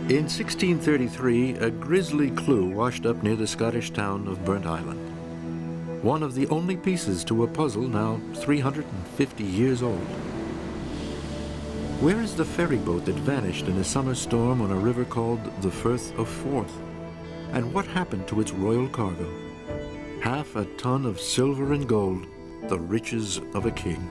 In 1633, a grisly clue washed up near the Scottish town of Burnt Island. One of the only pieces to a puzzle now 350 years old. Where is the ferry boat that vanished in a summer storm on a river called the Firth of Forth? And what happened to its royal cargo? Half a ton of silver and gold, the riches of a king.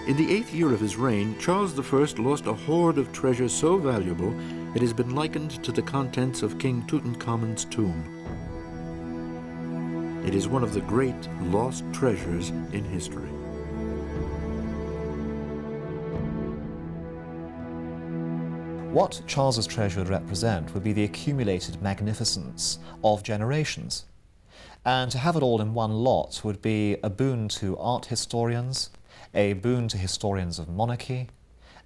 In the 8th year of his reign, Charles I lost a hoard of treasure so valuable it has been likened to the contents of King Tutankhamun's tomb. It is one of the great lost treasures in history. What Charles's treasure would represent would be the accumulated magnificence of generations. And to have it all in one lot would be a boon to art historians, a boon to historians of monarchy,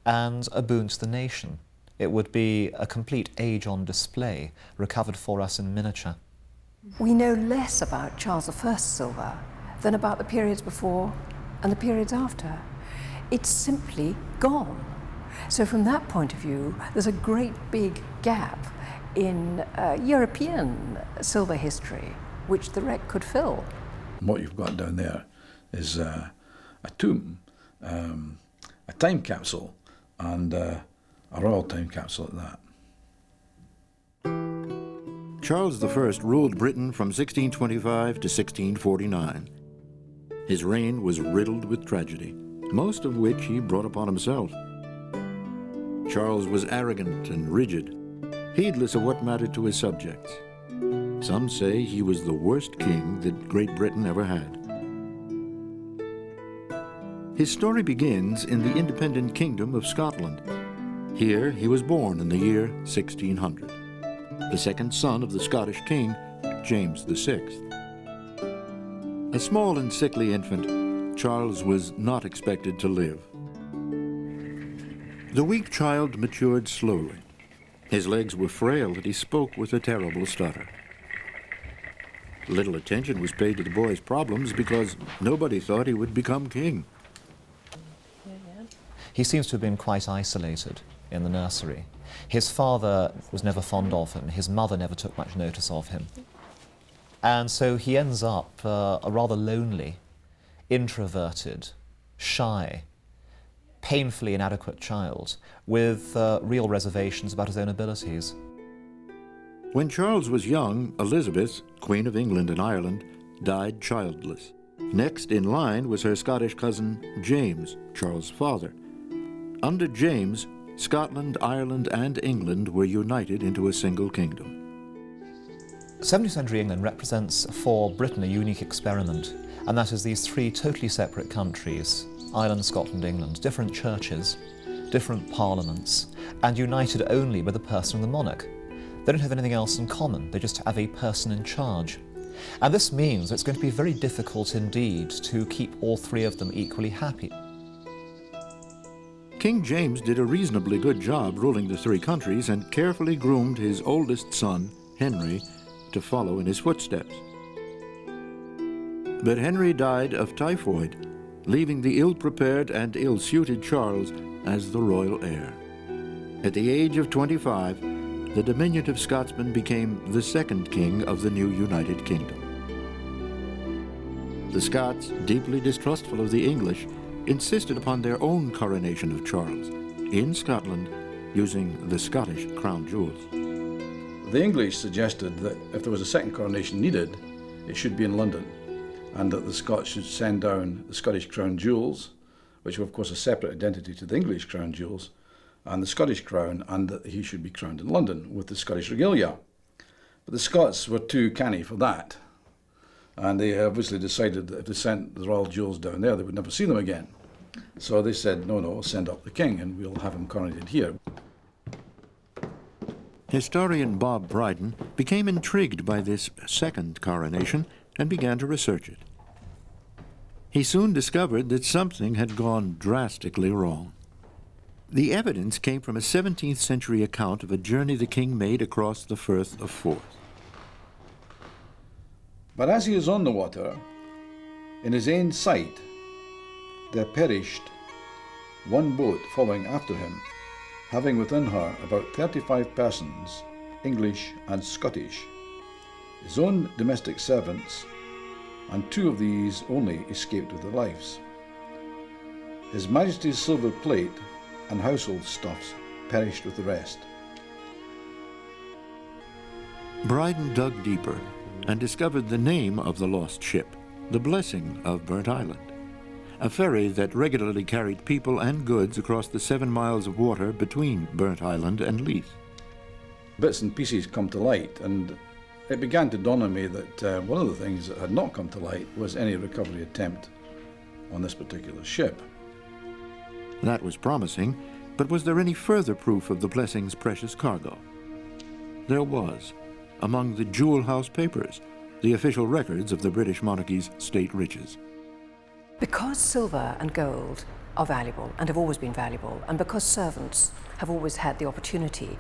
and a boon to the nation. It would be a complete age on display, recovered for us in miniature. We know less about Charles I's silver than about the periods before and the periods after. It's simply gone. So from that point of view, there's a great big gap in European silver history, which the wreck could fill. What you've got down there is a tomb, a time capsule, and a royal time capsule at that. Charles I ruled Britain from 1625 to 1649. His reign was riddled with tragedy, most of which he brought upon himself. Charles was arrogant and rigid, heedless of what mattered to his subjects. Some say he was the worst king that Great Britain ever had. His story begins in the independent kingdom of Scotland. Here he was born in the year 1600, the second son of the Scottish king, James VI. A small and sickly infant, Charles was not expected to live. The weak child matured slowly. His legs were frail and he spoke with a terrible stutter. Little attention was paid to the boy's problems because nobody thought he would become king. He seems to have been quite isolated in the nursery. His father was never fond of him. His mother never took much notice of him. And so he ends up a rather lonely, introverted, shy, painfully inadequate child with real reservations about his own abilities. When Charles was young, Elizabeth, Queen of England and Ireland, died childless. Next in line was her Scottish cousin, James, Charles' father. Under James, Scotland, Ireland, and England were united into a single kingdom. 17th century England represents for Britain a unique experiment, and that is these three totally separate countries, Ireland, Scotland, England, different churches, different parliaments, and united only by the person of the monarch. They don't have anything else in common, they just have a person in charge. And this means it's going to be very difficult indeed to keep all three of them equally happy. King James did a reasonably good job ruling the three countries and carefully groomed his oldest son, Henry, to follow in his footsteps. But Henry died of typhoid, leaving the ill-prepared and ill-suited Charles as the royal heir. At the age of 25, the diminutive Scotsman became the second king of the new United Kingdom. The Scots, deeply distrustful of the English, insisted upon their own coronation of Charles in Scotland using the Scottish crown jewels. The English suggested that if there was a second coronation needed, it should be in London, and that the Scots should send down the Scottish crown jewels, which were of course a separate identity to the English crown jewels, and the Scottish crown, and that he should be crowned in London with the Scottish regalia. But the Scots were too canny for that, and they obviously decided that if they sent the royal jewels down there, they would never see them again. So they said, no, send up the king and we'll have him coronated here. Historian Bob Bryden became intrigued by this second coronation and began to research it. He soon discovered that something had gone drastically wrong. The evidence came from a 17th century account of a journey the king made across the Firth of Forth. But as he is on the water, in his own sight, there perished one boat following after him, having within her about 35 persons, English and Scottish, his own domestic servants, and 2 of these only escaped with their lives. His Majesty's silver plate and household stuffs perished with the rest. Bryden dug deeper and discovered the name of the lost ship, the Blessing of Burnt Island, a ferry that regularly carried people and goods across the 7 miles of water between Burnt Island and Leith. Bits and pieces come to light, and it began to dawn on me that one of the things that had not come to light was any recovery attempt on this particular ship. That was promising, but was there any further proof of the Blessing's precious cargo? There was, among the Jewel House papers, the official records of the British monarchy's state riches. Because silver and gold are valuable and have always been valuable, and because servants have always had the opportunity,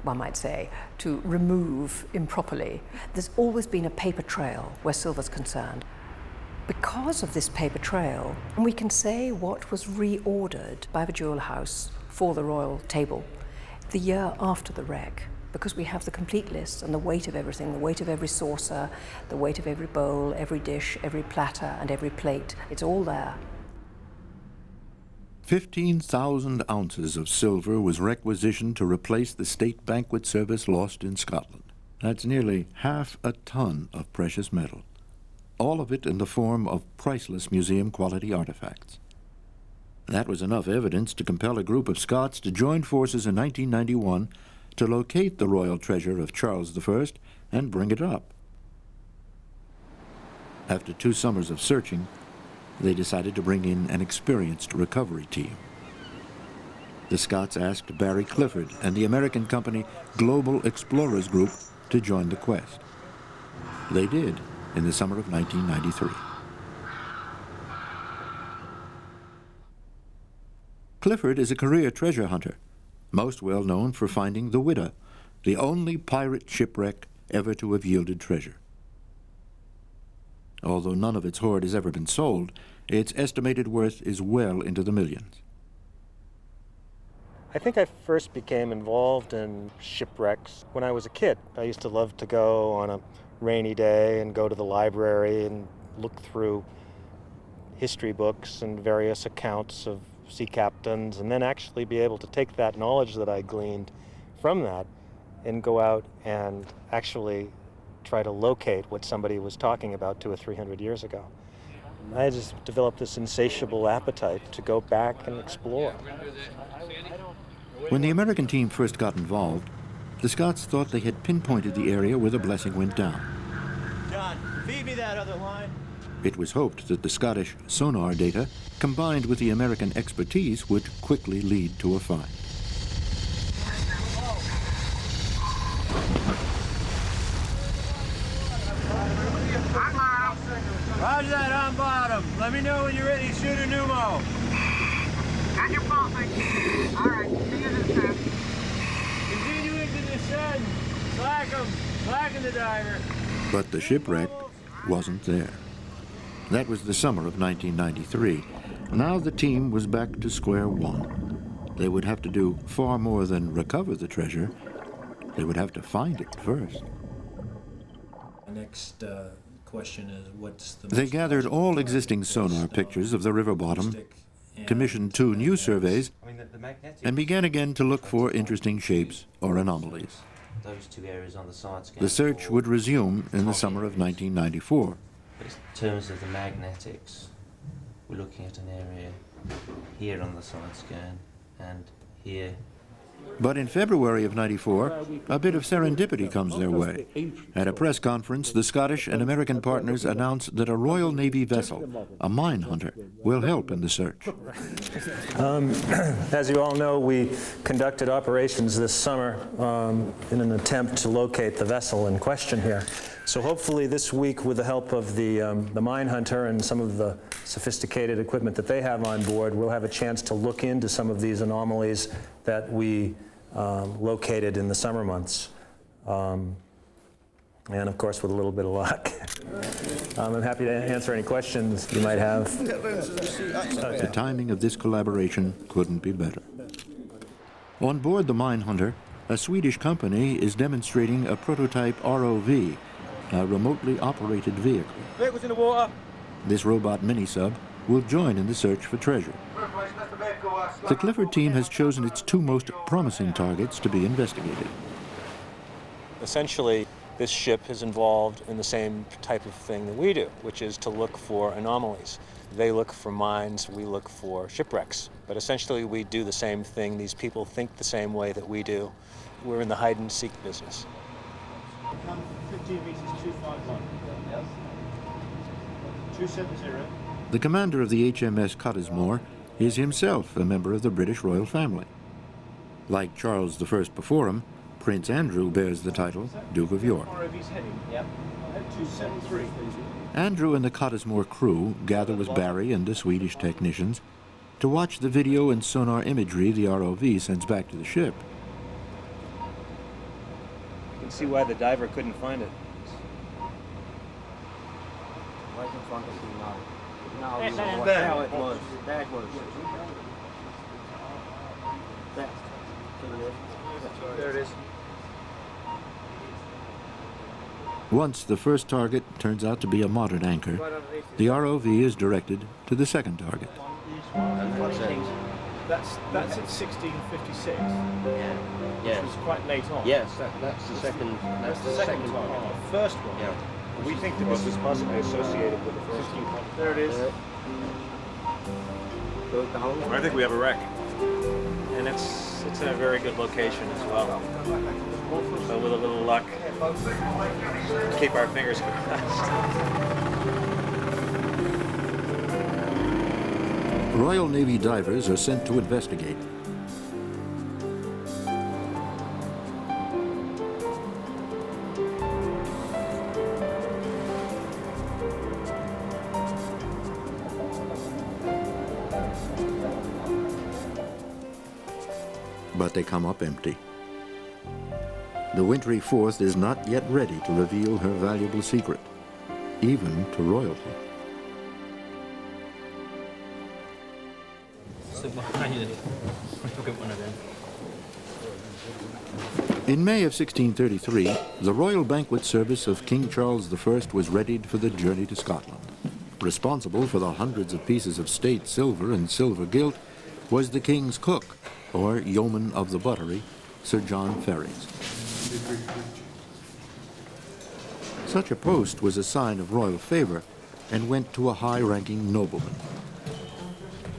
one might say, to remove improperly, there's always been a paper trail where silver's concerned. Because of this paper trail, we can say what was reordered by the Jewel House for the royal table the year after the wreck, because we have the complete list and the weight of everything, the weight of every saucer, the weight of every bowl, every dish, every platter, and every plate. It's all there. 15,000 ounces of silver was requisitioned to replace the state banquet service lost in Scotland. That's nearly half a ton of precious metal, all of it in the form of priceless museum-quality artifacts. That was enough evidence to compel a group of Scots to join forces in 1991 to locate the royal treasure of Charles I and bring it up. After 2 summers of searching, they decided to bring in an experienced recovery team. The Scots asked Barry Clifford and the American company Global Explorers Group to join the quest. They did in the summer of 1993. Clifford is a career treasure hunter, most well known for finding the Widder, the only pirate shipwreck ever to have yielded treasure. Although none of its hoard has ever been sold, its estimated worth is well into the millions. I think I first became involved in shipwrecks when I was a kid. I used to love to go on a rainy day and go to the library and look through history books and various accounts of sea captains, and then actually be able to take that knowledge that I gleaned from that and go out and actually try to locate what somebody was talking about 200 or 300 years ago. I just developed this insatiable appetite to go back and explore. When the American team first got involved, the Scots thought they had pinpointed the area where the Blessing went down. John, feed me that other line. It was hoped that the Scottish sonar data, combined with the American expertise, would quickly lead to a find. Roger that, on bottom. Let me know when you're ready to shoot a pneumo. Got your pulsing. All right, see you this time. Continuing to descend. Slacken the diver. But the shipwreck wasn't there. That was the summer of 1993. Now the team was back to square one. They would have to do far more than recover the treasure. They would have to find it first. The next question is, what's the... They gathered all existing sonar pictures of the river bottom, commissioned 2 new surveys, and began again to look for interesting shapes or anomalies. Those 2 areas on the side scan. The search would resume in the summer of 1994. But in terms of the magnetics, we're looking at an area here on the side scan and here But in February of '94, a bit of serendipity comes their way. At a press conference, the Scottish and American partners announced that a Royal Navy vessel, a mine hunter, will help in the search. As you all know, we conducted operations this summer in an attempt to locate the vessel in question here. So hopefully this week, with the help of the mine hunter and some of the sophisticated equipment that they have on board, we'll have a chance to look into some of these anomalies that we located in the summer months. And of course, with a little bit of luck. I'm happy to answer any questions you might have. Okay. The timing of this collaboration couldn't be better. On board the mine hunter, a Swedish company is demonstrating a prototype ROV, a remotely operated vehicle. Vehicle's in the water. This robot mini-sub will join in the search for treasure. The Clifford team has chosen its two most promising targets to be investigated. Essentially, this ship is involved in the same type of thing that we do, which is to look for anomalies. They look for mines, we look for shipwrecks. But essentially, we do the same thing. These people think the same way that we do. We're in the hide-and-seek business. 15 meters, 251. 270. The commander of the HMS Cottesmore is himself a member of the British royal family. Like Charles I before him, Prince Andrew bears the title Duke of York. Yep. 273. Andrew and the Cottesmore crew gather with Barry and the Swedish technicians to watch the video and sonar imagery the ROV sends back to the ship. You can see why the diver couldn't find it. Right in front of you now. Now There. you know what There. how it was. There it was. There. To the left. There it is. Once the first target turns out to be a modern anchor, the ROV is directed to the second target. That's at 1656. Yeah. Which was quite late on. Yes, that's the second. That's the second one. The first one. Yeah. We think that this was possibly associated with the first one. There it is. Go down. I think we have a wreck. And it's in a very good location as well. So with a little luck, keep our fingers crossed. Royal Navy divers are sent to investigate. But they come up empty. The wintry fourth is not yet ready to reveal her valuable secret, even to royalty. In May of 1633, the royal banquet service of King Charles I was readied for the journey to Scotland. Responsible for the hundreds of pieces of state silver and silver gilt was the king's cook, or yeoman of the buttery, Sir John Ferry. Such a post was a sign of royal favor and went to a high-ranking nobleman.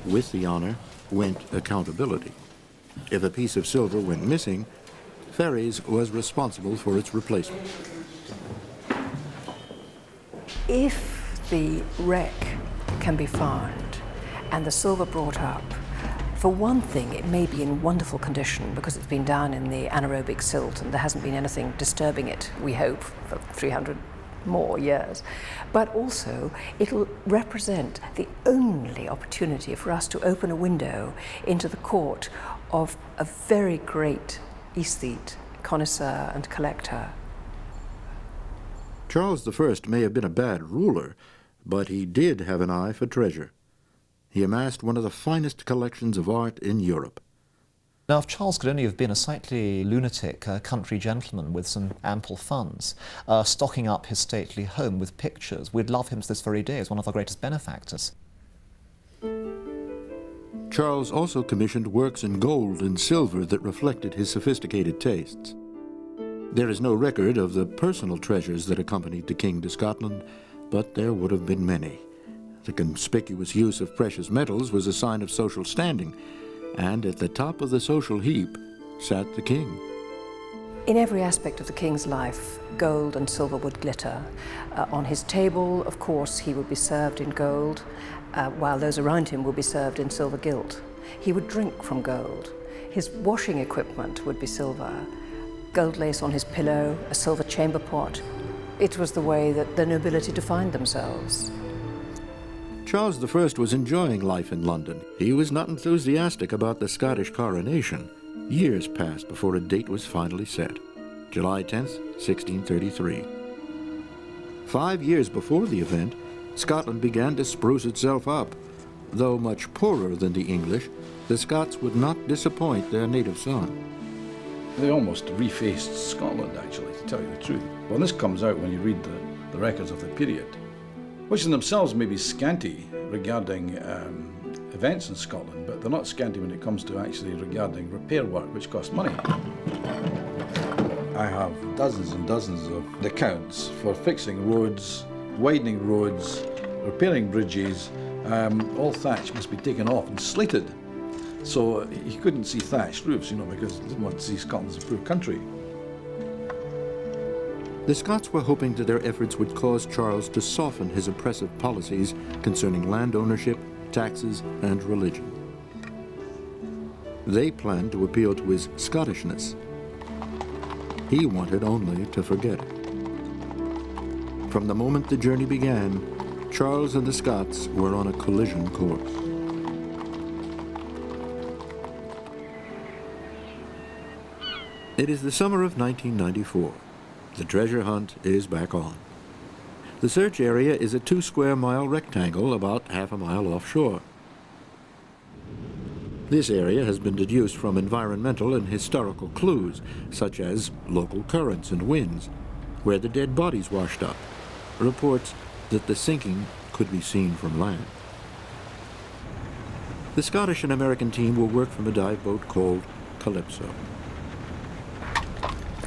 With the honor went accountability. If a piece of silver went missing, Ferry's was responsible for its replacement. If the wreck can be found and the silver brought up, for one thing, it may be in wonderful condition because it's been down in the anaerobic silt and there hasn't been anything disturbing it, we hope, for 300 more years. But also, it'll represent the only opportunity for us to open a window into the court of a very great aesthete, connoisseur and collector. Charles I may have been a bad ruler, but he did have an eye for treasure. He amassed one of the finest collections of art in Europe. Now, if Charles could only have been a slightly lunatic country gentleman with some ample funds, stocking up his stately home with pictures, we'd love him to this very day as one of our greatest benefactors. Charles also commissioned works in gold and silver that reflected his sophisticated tastes. There is no record of the personal treasures that accompanied the king to Scotland, but there would have been many. The conspicuous use of precious metals was a sign of social standing, and at the top of the social heap sat the king. In every aspect of the king's life, gold and silver would glitter. On his table, of course, he would be served in gold, while those around him would be served in silver gilt. He would drink from gold. His washing equipment would be silver. Gold lace on his pillow, a silver chamber pot. It was the way that the nobility defined themselves. Charles I was enjoying life in London. He was not enthusiastic about the Scottish coronation. Years passed before a date was finally set. July 10th, 1633. 5 years before the event, Scotland began to spruce itself up. Though much poorer than the English, the Scots would not disappoint their native son. They almost refaced Scotland, actually, to tell you the truth. Well, this comes out when you read the records of the period, which in themselves may be scanty regarding events in Scotland, but they're not scanty when it comes to actually regarding repair work, which costs money. I have dozens and dozens of accounts for fixing roads, widening roads, repairing bridges. All thatch must be taken off and slated. So he couldn't see thatched roofs, because he didn't want to see Scotland as a poor country. The Scots were hoping that their efforts would cause Charles to soften his oppressive policies concerning land ownership, taxes, and religion. They planned to appeal to his Scottishness. He wanted only to forget it. From the moment the journey began, Charles and the Scots were on a collision course. It is the summer of 1994. The treasure hunt is back on. The search area is a 2 square mile rectangle about half a mile offshore. This area has been deduced from environmental and historical clues, such as local currents and winds, where the dead bodies washed up, reports that the sinking could be seen from land. The Scottish and American team will work from a dive boat called Calypso.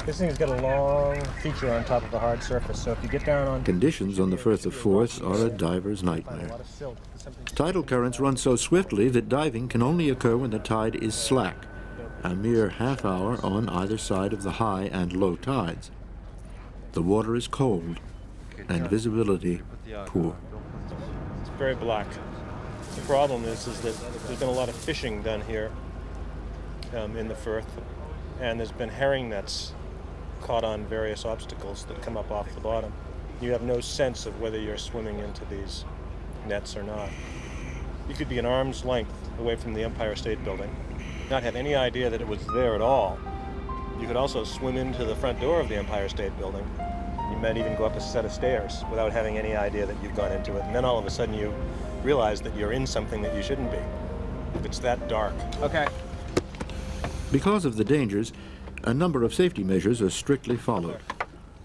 This thing's got a long feature on top of a hard surface, so if you get down on... Conditions on the Firth of Forth are a diver's nightmare. Tidal currents run so swiftly that diving can only occur when the tide is slack, a mere half hour on either side of the high and low tides. The water is cold and visibility poor. It's very black. The problem is that there's been a lot of fishing done here in the Firth, and there's been herring nets caught on various obstacles that come up off the bottom. You have no sense of whether you're swimming into these nets or not. You could be an arm's length away from the Empire State Building, not have any idea that it was there at all. You could also swim into the front door of the Empire State Building. You might even go up a set of stairs without having any idea that you've gone into it. And then all of a sudden you realize that you're in something that you shouldn't be. It's that dark. Okay. Because of the dangers, a number of safety measures are strictly followed.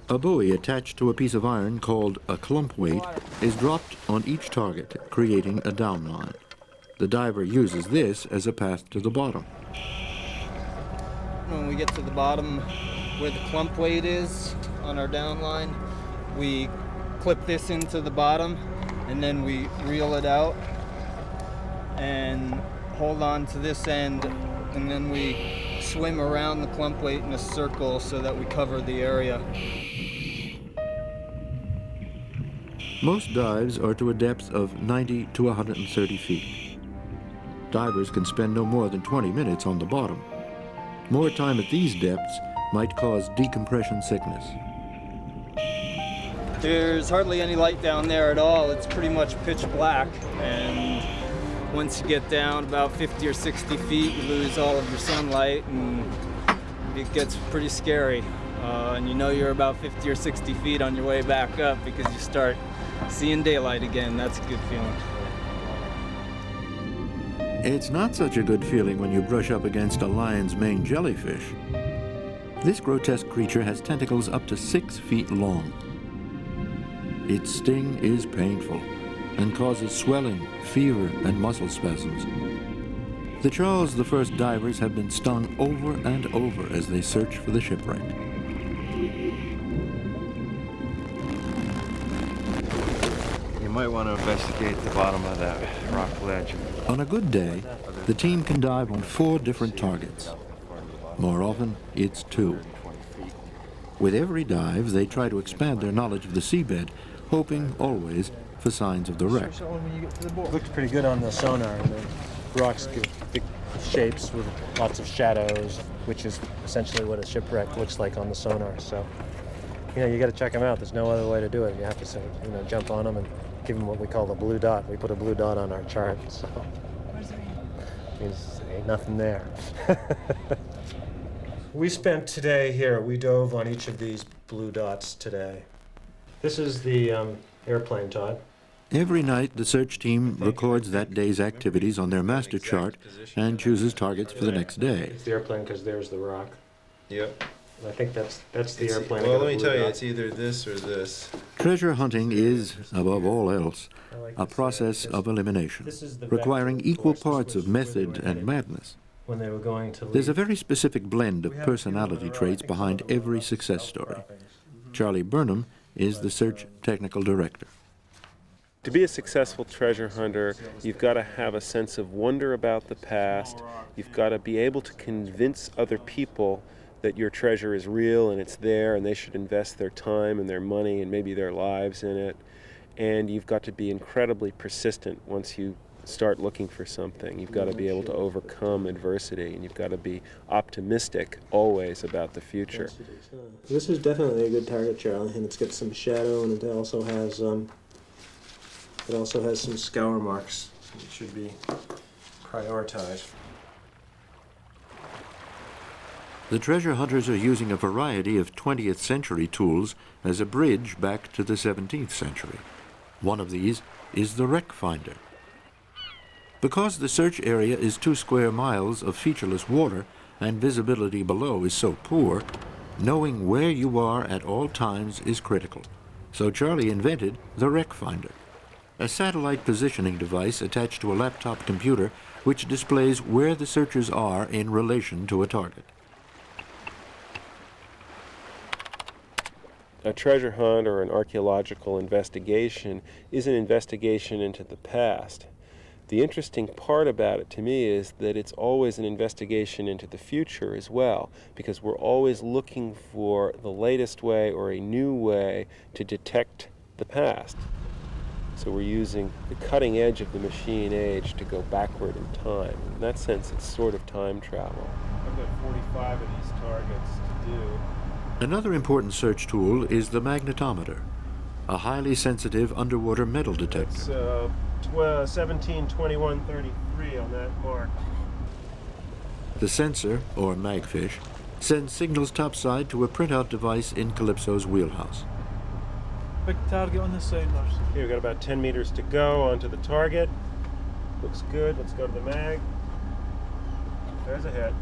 A buoy attached to a piece of iron called a clump weight is dropped on each target, creating a downline. The diver uses this as a path to the bottom. When we get to the bottom where the clump weight is on our downline, we clip this into the bottom and then we reel it out and hold on to this end, and then we swim around the clump weight in a circle so that we cover the area. Most dives are to a depth of 90 to 130 feet. Divers can spend no more than 20 minutes on the bottom. More time at these depths might cause decompression sickness. There's hardly any light down there at all. It's pretty much pitch black, and once you get down about 50 or 60 feet, you lose all of your sunlight, and it gets pretty scary. And you know you're about 50 or 60 feet on your way back up because you start seeing daylight again. That's a good feeling. It's not such a good feeling when you brush up against a lion's mane jellyfish. This grotesque creature has tentacles up to 6 feet long. Its sting is painful and causes swelling, fever, and muscle spasms. The Charles I divers have been stung over and over as they search for the shipwreck. You might want to investigate the bottom of that rock ledge. On a good day, the team can dive on 4 different targets. More often, it's 2. With every dive, they try to expand their knowledge of the seabed, hoping always for signs of the wreck. It looks pretty good on the sonar. The rocks give big shapes with lots of shadows, which is essentially what a shipwreck looks like on the sonar. So, you got to check them out. There's no other way to do it. You have to sort of, jump on them and give them what we call the blue dot. We put a blue dot on our chart, so means ain't nothing there. We spent today here. We dove on each of these blue dots today. This is the airplane, Todd. Every night, the search team records that day's activities on their master chart and chooses targets for the next day. It's the airplane because there's the rock. Yep. I think that's the airplane. Well, let me tell you, it's either this or this. Treasure hunting is, above all else, a process of elimination, requiring equal parts of method and madness. When they were going to leave. There's a very specific blend of personality traits behind every success story. Charlie Burnham is the search technical director. To be a successful treasure hunter, you've got to have a sense of wonder about the past. You've got to be able to convince other people that your treasure is real and it's there and they should invest their time and their money and maybe their lives in it. And you've got to be incredibly persistent once you start looking for something. You've got to be able to overcome adversity, and you've got to be optimistic always about the future. This is definitely a good target, Charlie, and it's got some shadow, and it also has some scour marks. It should be prioritized. The treasure hunters are using a variety of 20th century tools as a bridge back to the 17th century. One of these is the wreck finder. Because the search area is 2 square miles of featureless water and visibility below is so poor, knowing where you are at all times is critical. So Charlie invented the wreck finder, a satellite positioning device attached to a laptop computer which displays where the searchers are in relation to a target. A treasure hunt or an archaeological investigation is an investigation into the past. The interesting part about it to me is that it's always an investigation into the future as well, because we're always looking for the latest way or a new way to detect the past. So we're using the cutting edge of the machine age to go backward in time. In that sense, it's sort of time travel. I've got 45 of these targets to do. Another important search tool is the magnetometer, a highly sensitive underwater metal detector. It's 172133 on that mark. The sensor, or magfish, sends signals topside to a printout device in Calypso's wheelhouse. Big target on the side, Lars. Here, we've got about 10 meters to go onto the target. Looks good. Let's go to the mag. There's a hit.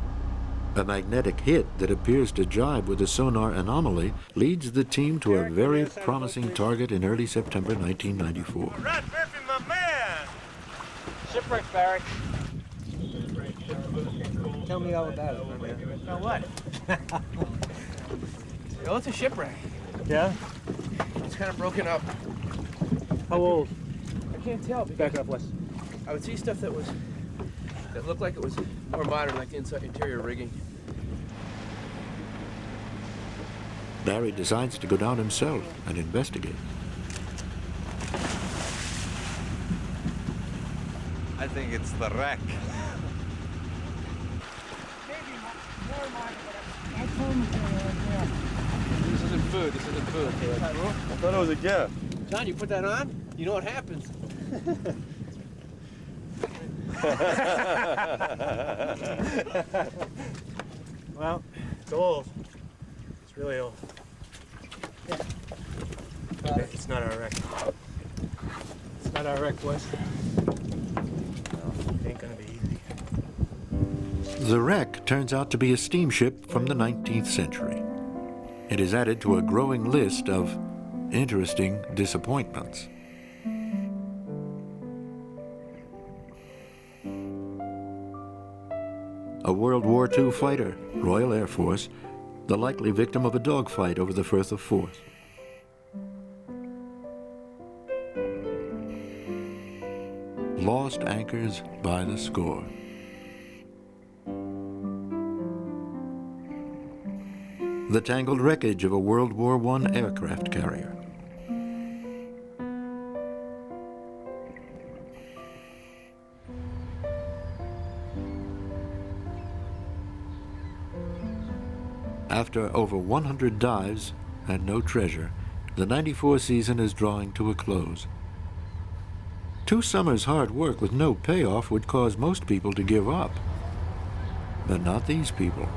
A magnetic hit that appears to jibe with a sonar anomaly leads the team to a very promising target in early September 1994. All right, Murphy, my man! Shipwreck, Barry. Tell me all about it, my man. Now what? Well, it's a shipwreck. Yeah? It's kind of broken up. How old? I can't tell. Back up, Wes. I would see stuff that looked like it was more modern, like the interior rigging. Barry decides to go down himself and investigate. I think it's the wreck. This isn't food. This isn't food. I thought it was a gift. John, you put that on, you know what happens. Well, it's old. It's really old. It's not our wreck. It's not our wreck, Wes. It ain't gonna be easy. The wreck turns out to be a steamship from the 19th century. It is added to a growing list of interesting disappointments. A World War II fighter, Royal Air Force, the likely victim of a dogfight over the Firth of Forth. Lost anchors by the score. the tangled wreckage of a World War I aircraft carrier. After over 100 dives and no treasure, the '94 season is drawing to a close. 2 summers' hard work with no payoff would cause most people to give up. But not these people.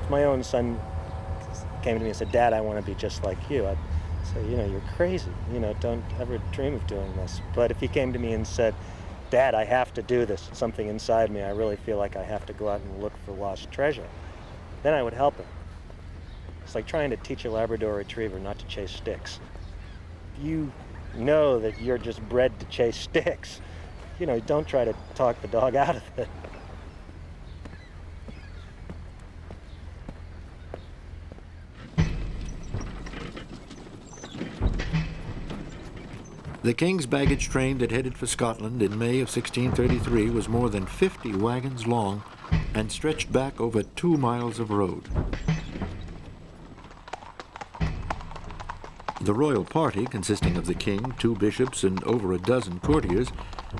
If my own son came to me and said, "Dad, I want to be just like you," I'd say, "You're crazy. Don't ever dream of doing this." But if he came to me and said, "Dad, I have to do this. Something inside me, I really feel like I have to go out and look for lost treasure," then I would help him. It's like trying to teach a Labrador retriever not to chase sticks. You know that you're just bred to chase sticks. Don't try to talk the dog out of it. The King's baggage train that headed for Scotland in May of 1633 was more than 50 wagons long and stretched back over 2 miles of road. The royal party, consisting of the king, 2 bishops, and over a dozen courtiers,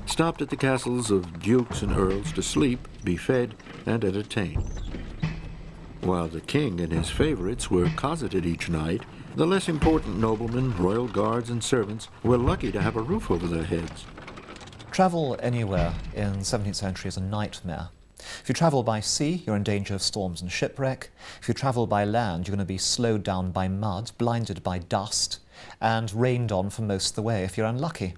stopped at the castles of dukes and earls to sleep, be fed, and entertain. While the king and his favorites were cosseted each night, the less important noblemen, royal guards, and servants were lucky to have a roof over their heads. Travel anywhere in the 17th century is a nightmare. If you travel by sea, you're in danger of storms and shipwreck. If you travel by land, you're going to be slowed down by mud, blinded by dust, and rained on for most of the way if you're unlucky.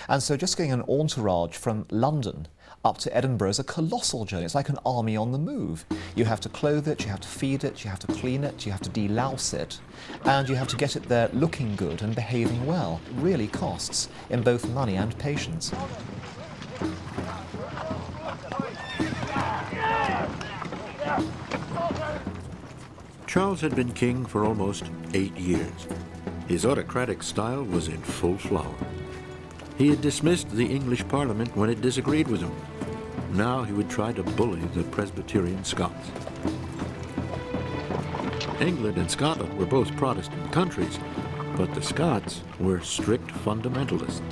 And so just getting an entourage from London up to Edinburgh is a colossal journey. It's like an army on the move. You have to clothe it, you have to feed it, you have to clean it, you have to delouse it, and you have to get it there looking good and behaving well. It really costs in both money and patience. Charles had been king for almost 8 years. His autocratic style was in full flower. He had dismissed the English Parliament when it disagreed with him. Now he would try to bully the Presbyterian Scots. England and Scotland were both Protestant countries, but the Scots were strict fundamentalists.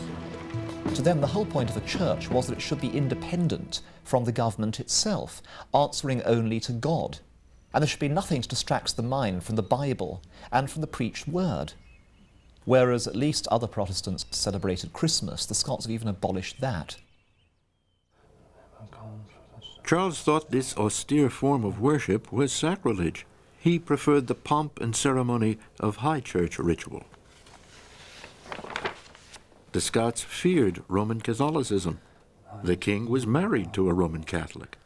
To them, the whole point of a church was that it should be independent from the government itself, answering only to God. And there should be nothing to distract the mind from the Bible and from the preached word. Whereas at least other Protestants celebrated Christmas, the Scots have even abolished that. Charles thought this austere form of worship was sacrilege. He preferred the pomp and ceremony of high church ritual. The Scots feared Roman Catholicism. The king was married to a Roman Catholic.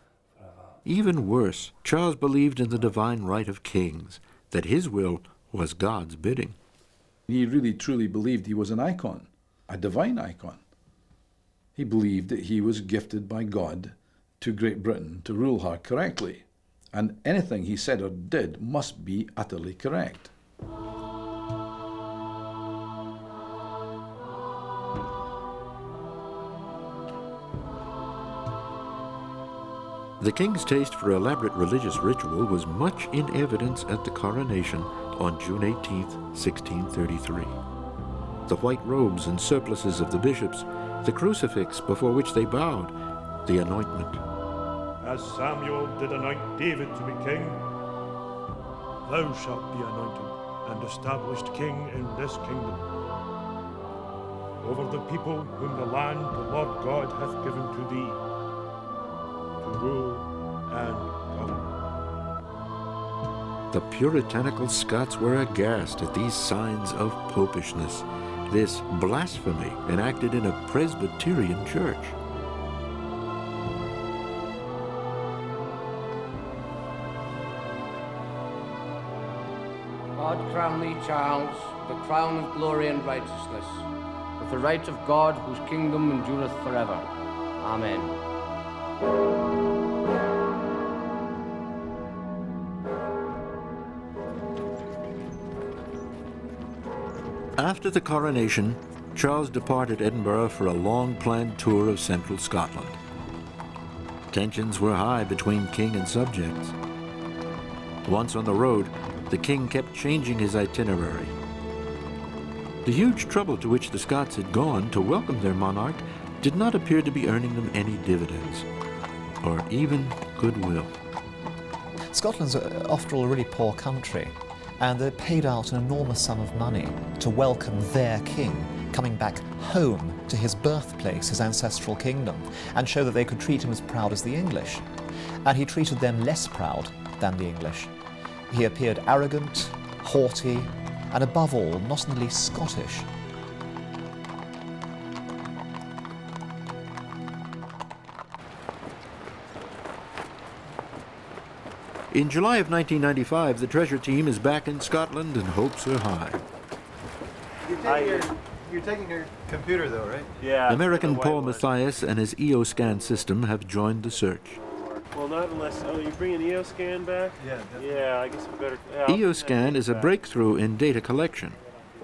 Even worse, Charles believed in the divine right of kings, that his will was God's bidding. He really truly believed he was an icon, a divine icon. He believed that he was gifted by God to Great Britain to rule her correctly, and anything he said or did must be utterly correct. The king's taste for elaborate religious ritual was much in evidence at the coronation on June 18, 1633. The white robes and surplices of the bishops, the crucifix before which they bowed, the anointment. As Samuel did anoint David to be king, thou shalt be anointed and established king in this kingdom, over the people whom the land the Lord God hath given to thee, to rule and govern. The puritanical Scots were aghast at these signs of popishness, this blasphemy enacted in a Presbyterian church. God crown thee, Charles, the crown of glory and righteousness, with the right of God whose kingdom endureth forever. Amen. After the coronation, Charles departed Edinburgh for a long-planned tour of central Scotland. Tensions were high between king and subjects. Once on the road, the king kept changing his itinerary. The huge trouble to which the Scots had gone to welcome their monarch did not appear to be earning them any dividends, or even goodwill. Scotland's, after all, a really poor country, and they paid out an enormous sum of money to welcome their king coming back home to his birthplace, his ancestral kingdom, and show that they could treat him as proud as the English. And he treated them less proud than the English. He appeared arrogant, haughty, and above all, not in the least Scottish. In July of 1995, the treasure team is back in Scotland and hopes are high. You're taking your computer though, right? Yeah. American Paul Matthias and his EOScan system have joined the search. Well, not unless... Oh, you bringing EOScan back? Yeah, definitely. Yeah, I guess we better... Yeah, EOScan is a breakthrough in data collection.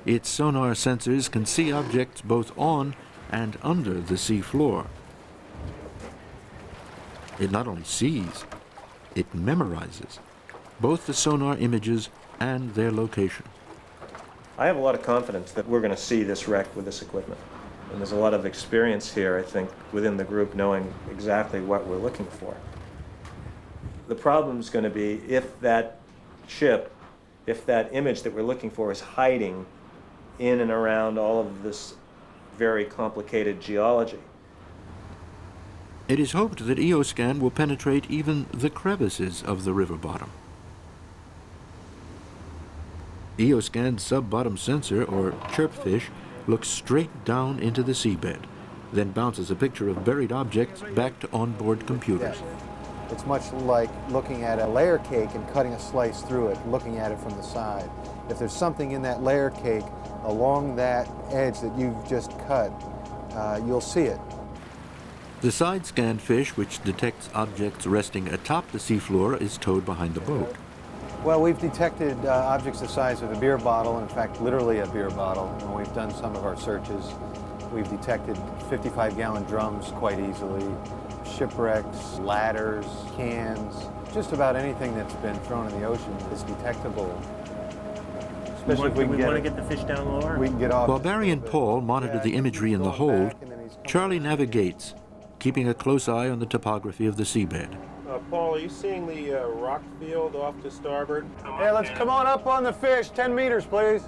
Its sonar sensors can see objects both on and under the sea floor. It not only sees, it memorizes both the sonar images and their location. I have a lot of confidence that we're going to see this wreck with this equipment. And there's a lot of experience here, I think, within the group knowing exactly what we're looking for. The problem's going to be if that ship, if that image that we're looking for is hiding in and around all of this very complicated geology. It is hoped that EOScan will penetrate even the crevices of the river bottom. EOScan's sub-bottom sensor, or chirpfish, looks straight down into the seabed, then bounces a picture of buried objects back to onboard computers. It's much like looking at a layer cake and cutting a slice through it, looking at it from the side. If there's something in that layer cake along that edge that you've just cut, you'll see it. The side-scan fish, which detects objects resting atop the seafloor, is towed behind the boat. Well, we've detected objects the size of a beer bottle, in fact, literally a beer bottle, when we've done some of our searches. We've detected 55-gallon drums quite easily, shipwrecks, ladders, cans, just about anything that's been thrown in the ocean is detectable. Especially if we can want to get the fish down lower? We can get off. While Barry and Paul monitor the imagery in the hold, Charlie navigates, keeping a close eye on the topography of the seabed. Paul, are you seeing the rock field off to starboard? Hey, let's come on up on the fish, 10 meters, please.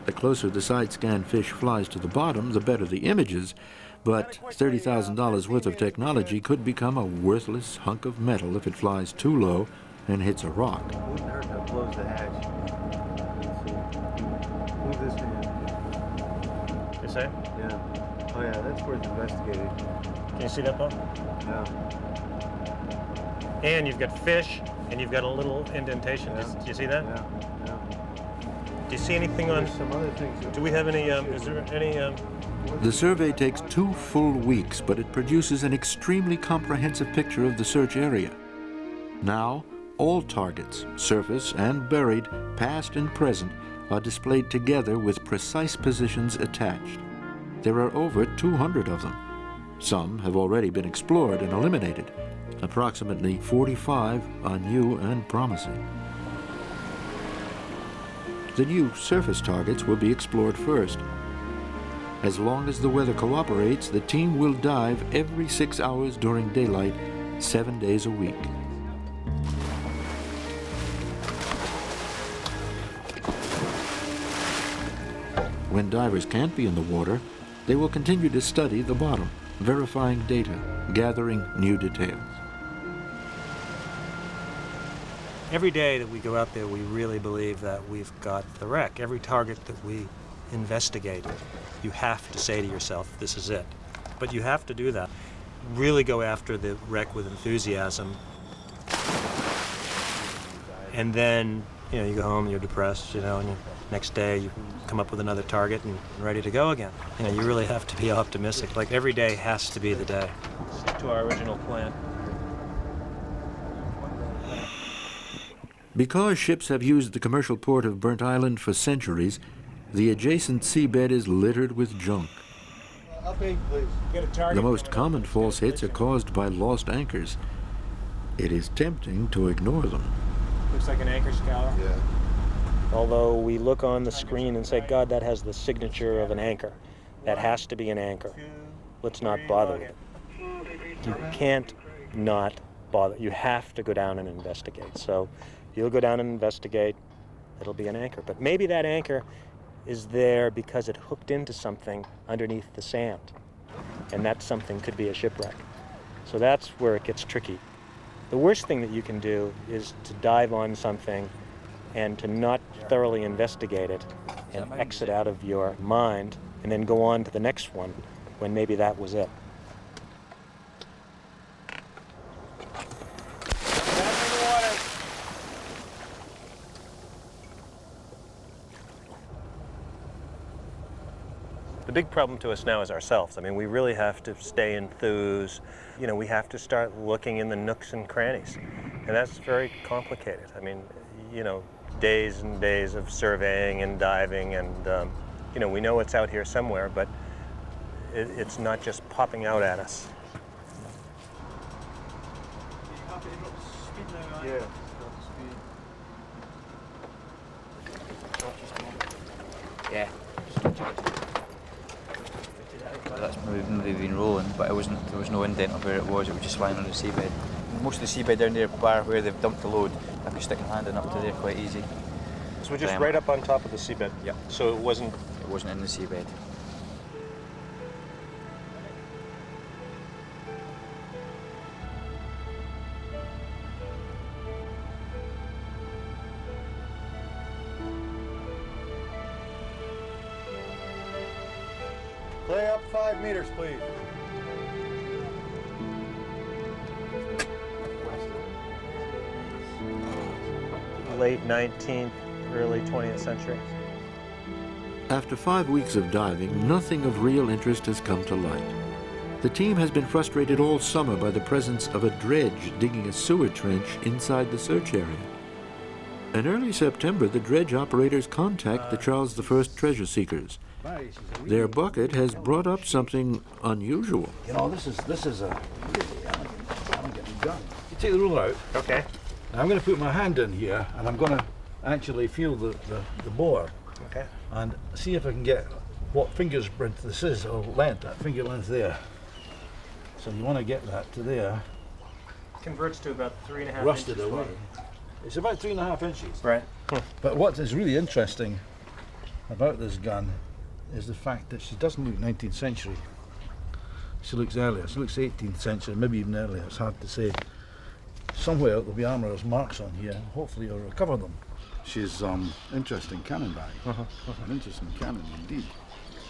The closer the side-scan fish flies to the bottom, the better the images, but $30,000 worth of technology could become a worthless hunk of metal if it flies too low and hits a rock. Wouldn't hurt to close the hatch. Move this hand. This way? Yeah. Oh yeah, that's worth investigating. Can you see that, Paul? Yeah. And you've got fish, and you've got a little indentation. Yeah. Do you see that? Yeah. Yeah. Do you see anything on? There's some other things. Do we have any? Is there any? The survey takes 2 full weeks, but it produces an extremely comprehensive picture of the search area. Now, all targets, surface and buried, past and present, are displayed together with precise positions attached. There are over 200 of them. Some have already been explored and eliminated. Approximately 45 are new and promising. The new surface targets will be explored first. As long as the weather cooperates, the team will dive every 6 hours during daylight, 7 days a week. When divers can't be in the water, they will continue to study the bottom, verifying data, gathering new details. Every day that we go out there, we really believe that we've got the wreck. Every target that we investigate, you have to say to yourself, this is it. But you have to do that. Really go after the wreck with enthusiasm. And then, you go home and you're depressed, and next day you come up with another target and ready to go again. You really have to be optimistic. Like, every day has to be the day. Stick to our original plan. Because ships have used the commercial port of Burnt Island for centuries, the adjacent seabed is littered with junk. The most common false hits are caused by lost anchors. It is tempting to ignore them. Looks like an anchor scour. Yeah. Although we look on the screen and say, God, that has the signature of an anchor. That has to be an anchor. Let's not bother with it. You can't not bother. You have to go down and investigate. So you'll go down and investigate. It'll be an anchor. But maybe that anchor is there because it hooked into something underneath the sand. And that something could be a shipwreck. So that's where it gets tricky. The worst thing that you can do is to dive on something and to not thoroughly investigate it and exit out of your mind and then go on to the next one when maybe that was it. The big problem to us now is ourselves. I mean, we really have to stay enthused. You know, we have to start looking in the nooks and crannies. And that's very complicated. I mean, you know, days and days of surveying and diving and, you know, we know it's out here somewhere, but it's not just popping out at us. Yeah. Yeah. That's maybe been rolling, but there was no indent of where it was just lying on the seabed. Most of the seabed down there, bar where they've dumped the load, I could stick my hand in up to there quite easy. So we're just right up on top of the seabed? Yeah. So it wasn't in the seabed. Play up 5 meters, please. late 19th, early 20th century. After 5 weeks of diving, nothing of real interest has come to light. The team has been frustrated all summer by the presence of a dredge digging a sewer trench inside the search area. In early September, the dredge operators contact the Charles I treasure seekers. Their bucket has brought up something unusual. You know, this is a really haven't gun. You take the ruler out. Okay. Now I'm going to put my hand in here, and I'm going to actually feel the bore. Okay. And see if I can get what finger's breadth this is, or length, that finger length there. So you want to get that to there. Converts to about 3.5 rusted inches away. wide. It's about 3.5 inches. Right. But what is really interesting about this gun is the fact that she doesn't look 19th century. She looks earlier. She looks 18th century, maybe even earlier. It's hard to say. Somewhere there'll be armourer's marks on here. Hopefully you'll recover them. She's interesting cannon bag. An interesting cannon indeed.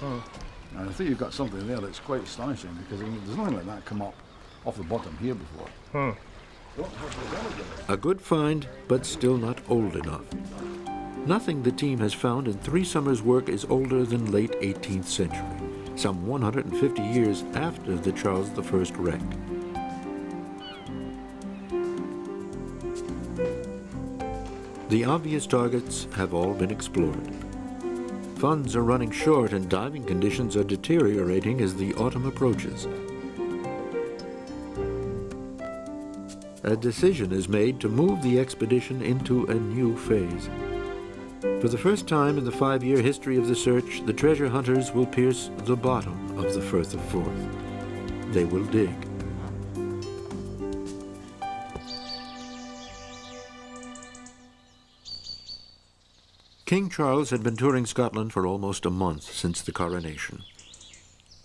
And I think you've got something there that's quite astonishing, because there's nothing like that come up off the bottom here before. A good find, but still not old enough. Nothing the team has found in 3 summers' work is older than late 18th century, some 150 years after the Charles I wreck. The obvious targets have all been explored. Funds are running short and diving conditions are deteriorating as the autumn approaches. A decision is made to move the expedition into a new phase. For the first time in the 5-year history of the search, the treasure hunters will pierce the bottom of the Firth of Forth. They will dig. King Charles had been touring Scotland for almost a month since the coronation.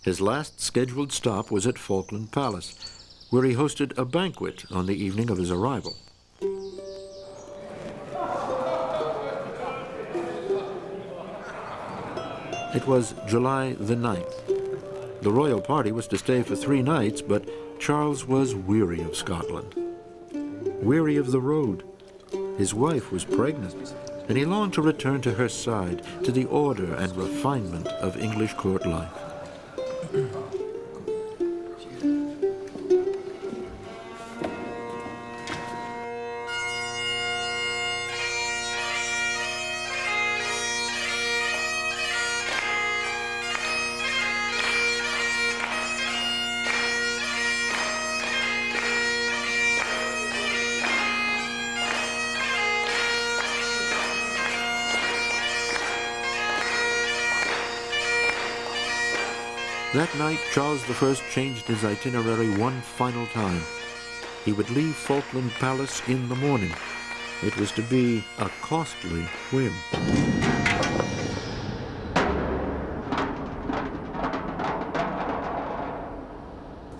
His last scheduled stop was at Falkland Palace, where he hosted a banquet on the evening of his arrival. It was July the 9th. The royal party was to stay for 3 nights, but Charles was weary of Scotland, weary of the road. His wife was pregnant, and he longed to return to her side, to the order and refinement of English court life. That night, Charles I changed his itinerary one final time. He would leave Falkland Palace in the morning. It was to be a costly whim.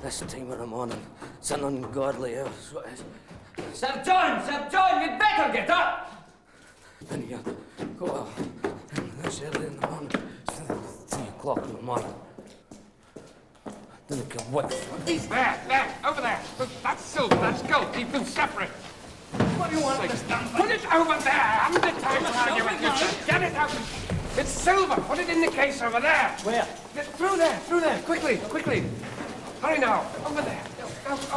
This time of the morning, it's an ungodly hour. Sir John, you'd better get up! Then you go out. This early in the morning, it's 3 o'clock in the morning. Then you can wait. There, over there. Look, that's silver, that's gold. Keep them separate. What do you want this done? Put it over there. I haven't the time to argue with you. Get it out. It's silver. Put it in the case over there. Where? Through there. Quickly. Hurry now. Over there.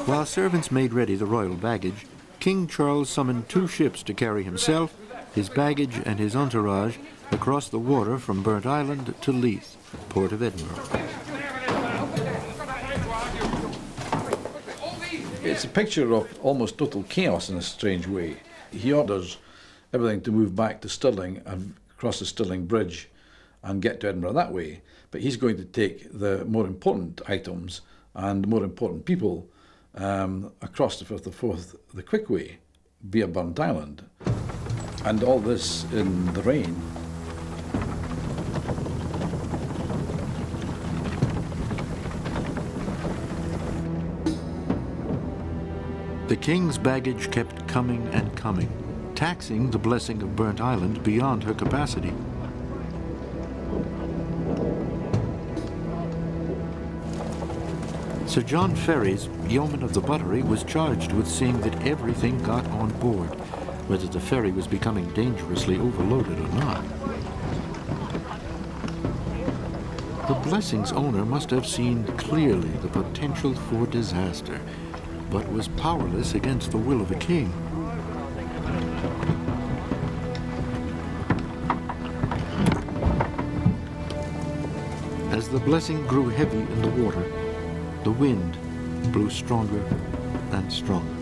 While servants made ready the royal baggage, King Charles summoned 2 ships to carry himself, his baggage, and his entourage across the water from Burnt Island to Leith, port of Edinburgh. It's a picture of almost total chaos in a strange way. He orders everything to move back to Stirling and cross the Stirling Bridge and get to Edinburgh that way. But he's going to take the more important items and more important people across the Firth of Forth the quick way via Burnt Island. And all this in the rain. The king's baggage kept coming and coming, taxing the blessing of Burnt Island beyond her capacity. Sir John Ferry's yeoman of the buttery was charged with seeing that everything got on board, whether the ferry was becoming dangerously overloaded or not. The Blessing's owner must have seen clearly the potential for disaster, but was powerless against the will of the king. As the Blessing grew heavy in the water, the wind blew stronger and stronger.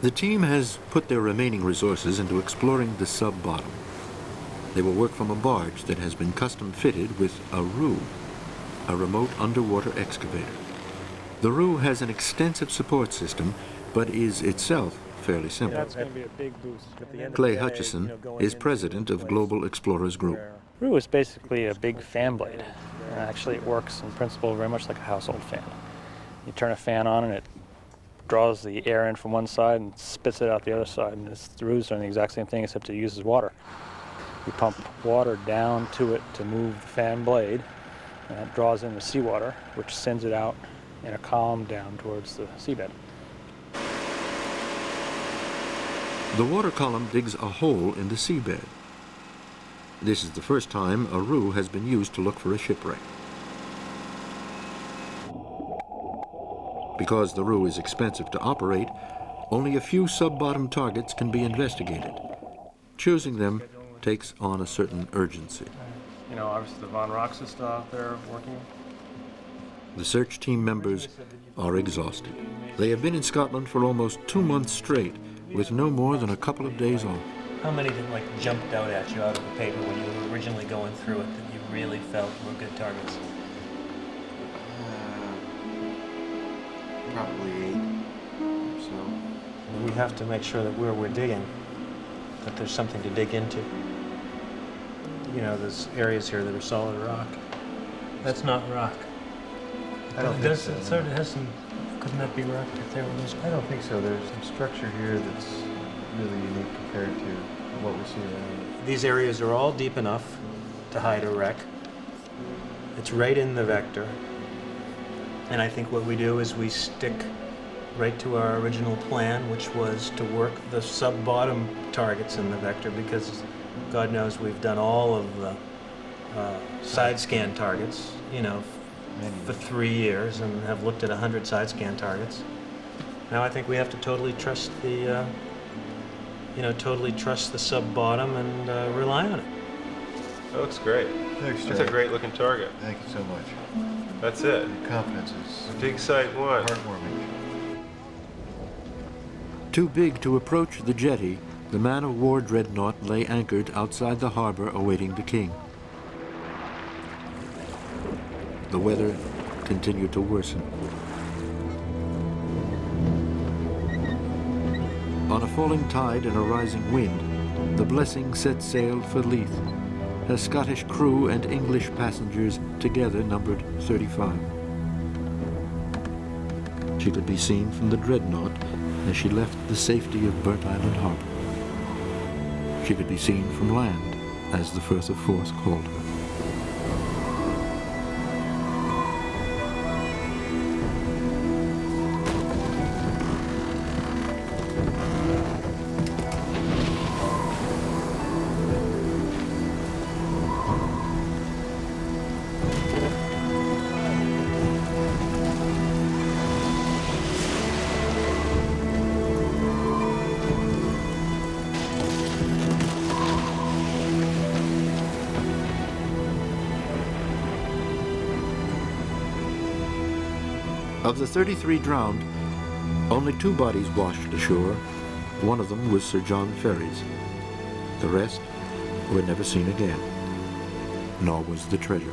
The team has put their remaining resources into exploring the sub-bottom. They will work from a barge that has been custom fitted with a ROO, a remote underwater excavator. The ROO has an extensive support system, but is itself fairly simple. That's going to be a big boost. At the end Clay of the day, Hutchison going is into president of Global Explorers Group. ROO is basically a big fan blade. Actually, it works in principle very much like a household fan. You turn a fan on and it draws the air in from one side and spits it out the other side. And the ROO's doing the exact same thing, except it uses water. You pump water down to it to move the fan blade, and that draws in the seawater, which sends it out in a column down towards the seabed. The water column digs a hole in the seabed. This is the first time a ROO has been used to look for a shipwreck. Because the ROO is expensive to operate, only a few sub-bottom targets can be investigated. Choosing them takes on a certain urgency. You know, obviously the Von Rocks is still out there working. The search team members are exhausted. They have been in Scotland for almost 2 months straight, with no more than a couple of days off. How many that jumped out at you out of the paper when you were originally going through it that you really felt were good targets? Probably 8 or so. We have to make sure that where we're digging, that there's something to dig into. You know, there's areas here that are solid rock. That's not rock. I don't think so. It sort of has some, couldn't that be rock if there was? I don't think so. There's some structure here that's really unique compared to what we see around. These areas are all deep enough to hide a wreck. It's right in the vector. And I think what we do is we stick right to our original plan, which was to work the sub-bottom targets in the vector, because God knows we've done all of the side scan targets, you know, for 3 years and have looked at 100 side scan targets. Now I think we have to totally trust the, totally trust the sub-bottom and rely on it. That looks great. Thanks, That's a great looking target. Thank you so much. That's it. Your confidence is Dig site 1. heartwarming. Too big to approach the jetty, the man-of-war dreadnought lay anchored outside the harbor awaiting the king. The weather continued to worsen. On a falling tide and a rising wind, the Blessing set sail for Leith. Her Scottish crew and English passengers together numbered 35. She could be seen from the dreadnought as she left the safety of Burnt Island Harbor. She could be seen from land as the Firth of Forth called her. Of the 33 drowned, only 2 bodies washed ashore. One of them was Sir John Ferry's. The rest were never seen again, nor was the treasure.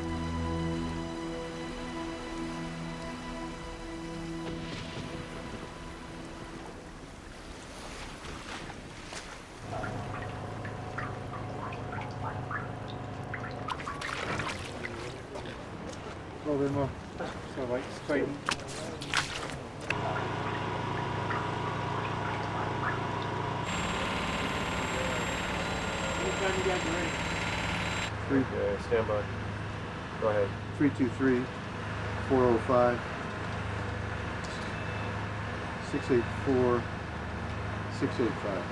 A little bit more. So like straighten. Anytime you guys are ready. Yeah, stand by. Go ahead. 323 405 684 685.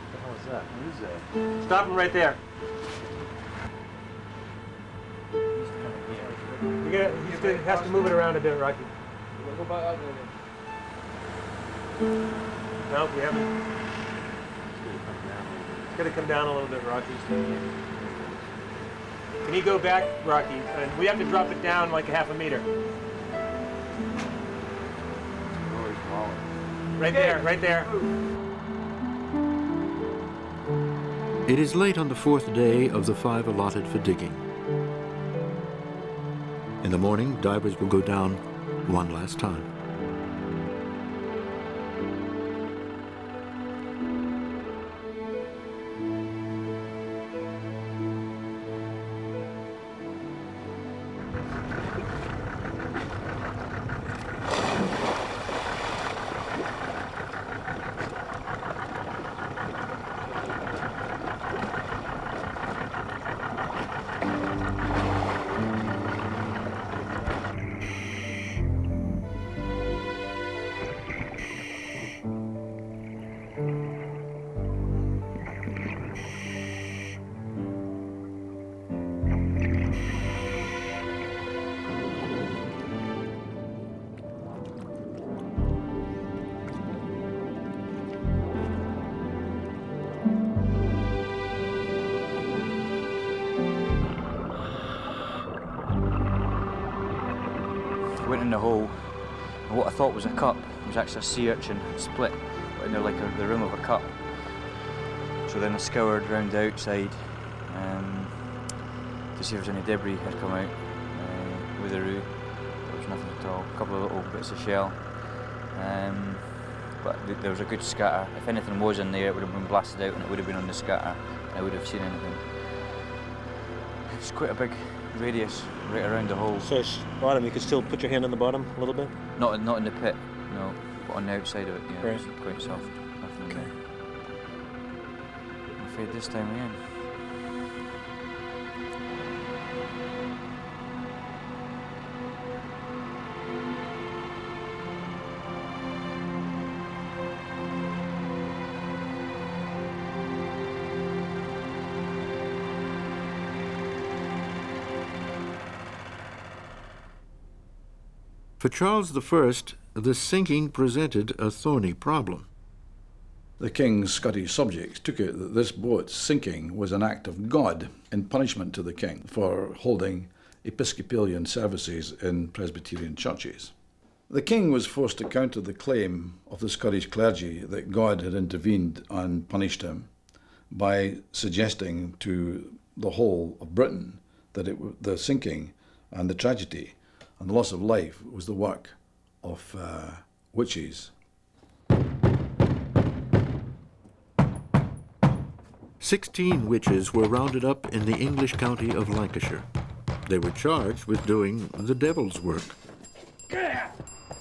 What the hell is that? What is that? Stop him right there. He has to move it around a bit, Rocky. No, we haven't. It's going to come down a little bit, Rocky. Can you go back, Rocky? And we have to drop it down like a half a meter. Right there, right there. It is late on the 4th day of the 5 allotted for digging. In the morning, divers will go down one last time. Went in the hole, and what I thought was a cup was actually a sea urchin split in there like the rim of a cup. So then I scoured round the outside to see if there was any debris had come out with the roo. There was nothing at all, a couple of little bits of shell. But there was a good scatter. If anything was in there, it would have been blasted out and it would have been on the scatter. I would have seen anything. It's quite a big radius right around the hole. So it's bottom, you could still put your hand on the bottom a little bit? Not in the pit, no. But on the outside of it, yeah, right. It's quite soft. Nothing okay. There. I'm afraid this time again. For Charles I, the sinking presented a thorny problem. The king's Scottish subjects took it that this boat's sinking was an act of God in punishment to the king for holding Episcopalian services in Presbyterian churches. The king was forced to counter the claim of the Scottish clergy that God had intervened and punished him by suggesting to the whole of Britain that the sinking and the tragedy and the loss of life was the work of witches. 16 witches were rounded up in the English county of Lancashire. They were charged with doing the devil's work.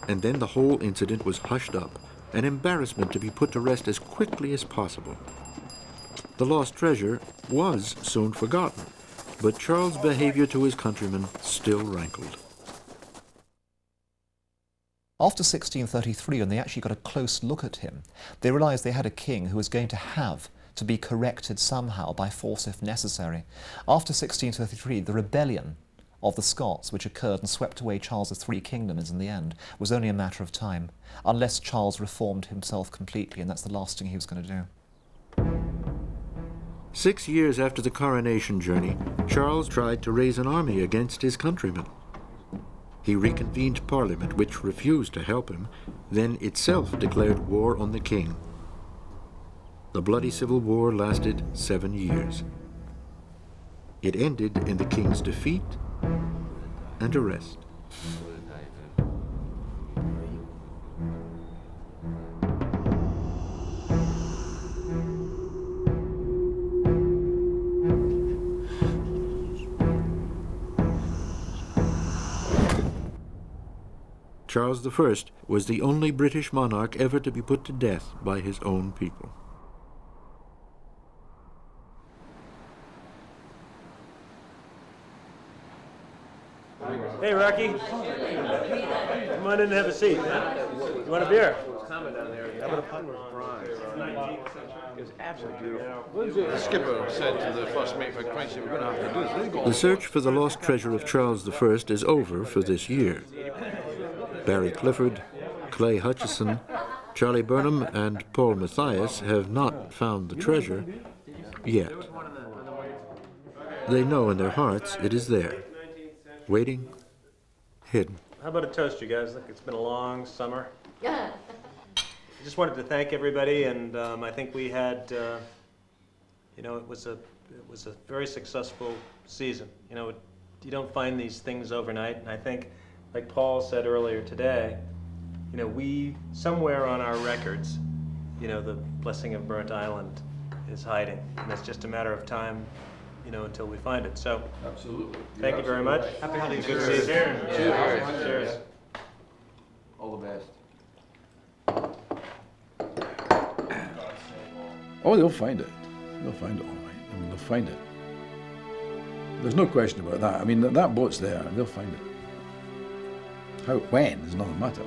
And then the whole incident was hushed up, an embarrassment to be put to rest as quickly as possible. The lost treasure was soon forgotten, but Charles' behavior to his countrymen still rankled. After 1633, when they actually got a close look at him, they realised they had a king who was going to have to be corrected somehow by force if necessary. After 1633, the rebellion of the Scots, which occurred and swept away Charles's 3 kingdoms in the end, was only a matter of time, unless Charles reformed himself completely, and that's the last thing he was going to do. 6 years after the coronation journey, Charles tried to raise an army against his countrymen. He reconvened Parliament, which refused to help him, then itself declared war on the king. The bloody civil war lasted 7 years. It ended in the king's defeat and arrest. Charles I was the only British monarch ever to be put to death by his own people. Hey, Rocky. Come on in and have a seat. You want a beer? It was absolutely beautiful. The skipper said to the first mate, for Christ's sake, we're going to have to do this. The search for the lost treasure of Charles I is over for this year. Barry Clifford, Clay Hutchison, Charlie Burnham, and Paul Matthias have not found the treasure yet. They know in their hearts it is there, waiting, hidden. How about a toast, you guys? Look, it's been a long summer. I just wanted to thank everybody, and I think we had, it was a very successful season. You don't find these things overnight, and I think, like Paul said earlier today, we, somewhere on our records, the blessing of Burnt Island is hiding, and it's just a matter of time, until we find it. So, absolutely. Thank you very much. Happy holidays. Good season. Cheers. Cheers. Cheers. All the best. Oh, they'll find it. They'll find it all right. I mean, they'll find it. There's no question about that. I mean, that boat's there, and they'll find it. How, when, is another matter.